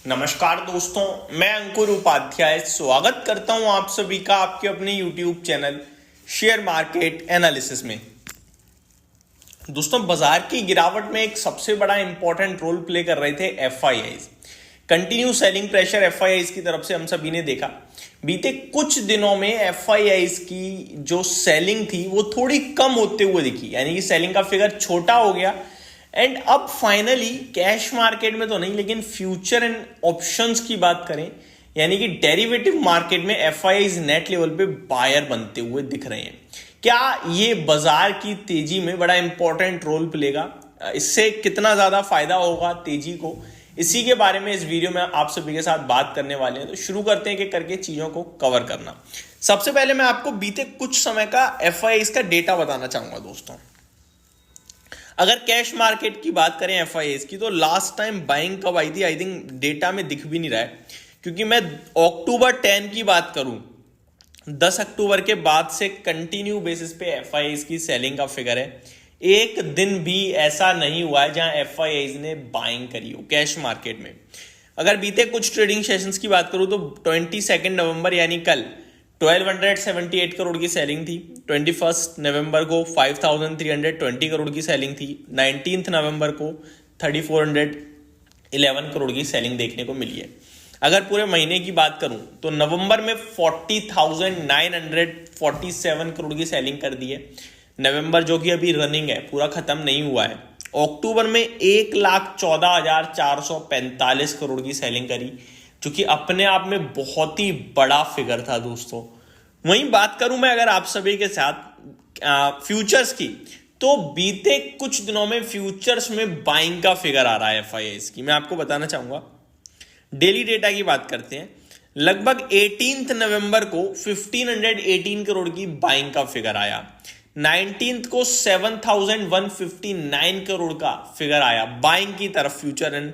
नमस्कार दोस्तों, मैं अंकुर उपाध्याय स्वागत करता हूं आप सभी का आपके अपने YouTube channel share market analysis में। दोस्तों, बाजार की गिरावट में एक सबसे बड़ा इंपॉर्टेंट रोल प्ले कर रहे थे FIIs. Continue selling pressure FIIs की तरफ से हम सभी ने देखा। बीते कुछ दिनों में एफआईआईज की जो सेलिंग थी वो थोड़ी कम होते हुए दिखी, यानी कि सेलिंग का फिगर छोटा हो गया। एंड अब फाइनली कैश मार्केट में तो नहीं, लेकिन फ्यूचर एंड ऑप्शंस की बात करें, यानी कि डेरिवेटिव मार्केट में एफआईआईज नेट लेवल पे बायर बनते हुए दिख रहे हैं। क्या ये बाजार की तेजी में बड़ा इंपॉर्टेंट रोल प्लेगा? इससे कितना ज्यादा फायदा होगा तेजी को, इसी के बारे में इस वीडियो में आप सभी के साथ बात करने वाले हैं। तो शुरू करते हैं कि करके चीजों को कवर करना। सबसे पहले मैं आपको बीते कुछ समय का एफआईआईज का डेटा बताना चाहूंगा। दोस्तों, अगर कैश मार्केट की बात करें एफआईआईज की, तो लास्ट टाइम बाइंग कब आई थी आई थिंक डेटा में दिख भी नहीं रहा है, क्योंकि मैं अक्टूबर 10 की बात करूं, 10 अक्टूबर के बाद से कंटिन्यू बेसिस पे एफआईआईज की सेलिंग का फिगर है। एक दिन भी ऐसा नहीं हुआ है जहां एफआईआईज ने बाइंग करी हो कैश मार्केट में। अगर बीते कुछ ट्रेडिंग सेशंस की बात करूं तो 22 नवंबर यानी कल 1278 करोड़ की सेलिंग थी। 21 नवंबर को 5320 करोड़ की सेलिंग थी। 19 नवंबर को 3411 करोड़ की सेलिंग देखने को मिली है। अगर पूरे महीने की बात करूं तो नवंबर में 40,947 करोड़ की सेलिंग कर दी है। नवंबर जो कि अभी रनिंग है, पूरा खत्म नहीं हुआ है। अक्टूबर में 1,14,445 करोड़ की सेलिंग करी, जो कि अपने आप में बहुत ही बड़ा फिगर था दोस्तों। वहीं बात करूं मैं अगर आप सभी के साथ फ्यूचर्स की, तो बीते कुछ दिनों में फ्यूचर्स में बाइंग का फिगर आ रहा है एफआईआईज की। मैं आपको बताना चाहूंगा, डेली डेटा की बात करते हैं। लगभग 18 नवंबर को 1518 करोड़ की बाइंग का फिगर आया। 19 को 7159 करोड़ का फिगर आया बाइंग की तरफ, future and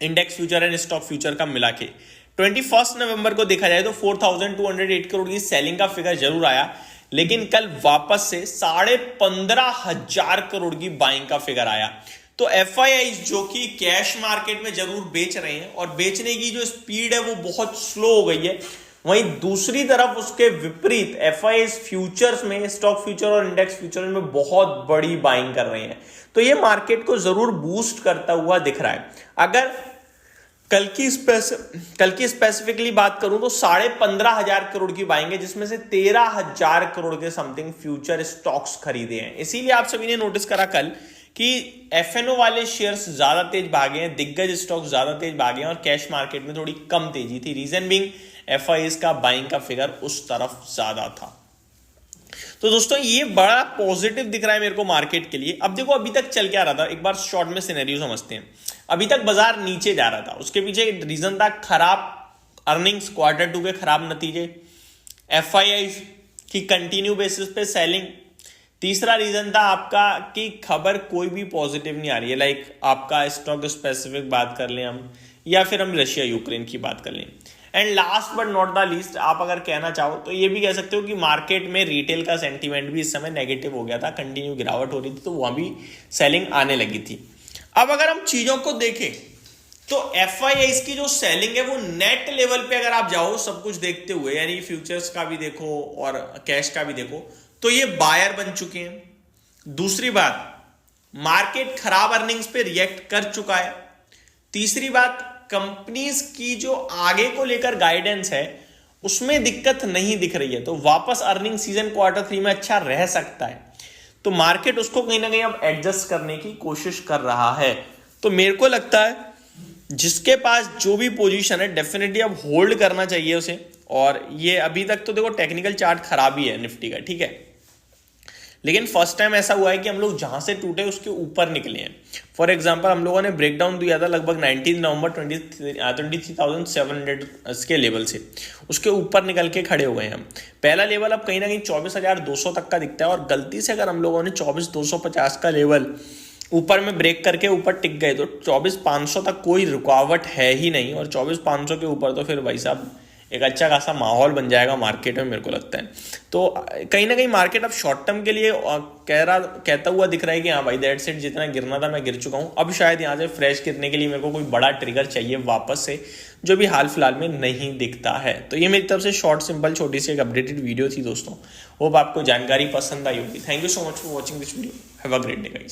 index future and stock future का मिला के। 21 नवंबर को देखा जाए तो 4208 करोड़ की सेलिंग का फिगर जरूर आया, लेकिन कल वापस से 15,500 करोड़ की बाइंग का फिगर आया। तो एफआईआईज जो कि कैश मार्केट में जरूर बेच रहे हैं और बेचने की जो स्पीड है वो बहुत स्लो हो गई है। वहीं दूसरी तरफ उसके विपरीत एफआईआईज फ्यूचर्स में, स्टॉक फ्यूचर और इंडेक्स फ्यूचर में बहुत बड़ी बाइंग कर रहे हैं। तो ये मार्केट को जरूर बूस्ट करता हुआ दिख रहा है। अगर कल की स्पेसिफिकली बात करूं तो 15,500 करोड़ की बाइंग है, जिसमें से 13,000 करोड़ के समथिंग फ्यूचर स्टॉक्स खरीदे हैं। इसीलिए आप सभी ने नोटिस करा कल कि एफएनओ वाले शेयर्स ज्यादा तेज भागे हैं, दिग्गज स्टॉक ज्यादा तेज भागे हैं और कैश मार्केट में थोड़ी कम तेजी थी। रीजन बीइंग एफआईआईज का बाइंग का फिगर उस तरफ ज्यादा था। तो दोस्तों, ये बड़ा पॉजिटिव दिख रहा है मेरे को मार्केट के लिए। अब देखो, अभी तक चल क्या रहा था, एक बार शॉर्ट में सिनेरियो समझते हैं। अभी तक बाजार नीचे जा रहा था, उसके पीछे रीजन था खराब अर्निंग्स, Q2 के खराब नतीजे, एफआईआईज की कंटिन्यू बेसिस पे सेलिंग। तीसरा रीजन था आपका कि खबर कोई भी पॉजिटिव नहीं आ रही है, लाइक आपका स्टॉक स्पेसिफिक बात कर लें हम, या फिर हम रशिया यूक्रेन की बात कर लें। And last but not the least, आप अगर कहना चाहो तो ये भी कह सकते हो कि मार्केट में रिटेल का सेंटीमेंट भी इस समय नेगेटिव हो गया था, कंटिन्यू गिरावट हो रही थी, तो वहां भी सेलिंग आने लगी थी। अब अगर हम चीजों को देखें तो एफआईआईज की जो सेलिंग है वो नेट लेवल पे अगर आप जाओ सब कुछ देखते हुए, यानी फ्यूचर्स का भी देखो और कैश का भी देखो, तो ये बायर बन चुके हैं। दूसरी बात, मार्केट खराब अर्निंग्स पे रिएक्ट कर चुका है। तीसरी बात, कंपनीज की जो आगे को लेकर गाइडेंस है उसमें दिक्कत नहीं दिख रही है, तो वापस अर्निंग सीजन Q3 में अच्छा रह सकता है। तो मार्केट उसको कहीं ना कहीं अब एडजस्ट करने की कोशिश कर रहा है। तो मेरे को लगता है जिसके पास जो भी पोजीशन है डेफिनेटली अब होल्ड करना चाहिए उसे। और ये अभी तक तो देखो टेक्निकल चार्ट खराब ही है निफ्टी का, ठीक है, लेकिन फर्स्ट टाइम ऐसा हुआ है कि हम लोग जहां से टूटे उसके ऊपर निकले हैं। फॉर एग्जांपल, हम लोगों ने ब्रेकडाउन दिया था लगभग 19 नवंबर 23,700 के लेवल से, उसके ऊपर निकल के खड़े हो गए हम। पहला लेवल अब कहीं ना कहीं 24,200 तक का दिखता है, और गलती से अगर हम लोगों ने 24,250 का लेवल ऊपर में ब्रेक करके ऊपर टिक गए तो 24,500 तक कोई रुकावट है ही नहीं, और 24,500 के ऊपर तो फिर भाई साहब एक अच्छा खासा माहौल बन जाएगा मार्केट में, मेरे को लगता है। तो कहीं ना कहीं मार्केट अब शॉर्ट टर्म के लिए कहता हुआ दिख रहा है कि हाँ भाई दैट्स इट, जितना गिरना था मैं गिर चुका हूँ, अब शायद यहाँ से फ्रेश गिरने के लिए मेरे को कोई बड़ा ट्रिगर चाहिए वापस से, जो भी हाल फिलहाल में नहीं दिखता है। तो ये मेरी तरफ से शॉर्ट सिंपल छोटी सी एक अपडेटेड वीडियो थी दोस्तों। होप आपको जानकारी पसंद आई होगी। Thank you so much for watching this video. Have a great day guys.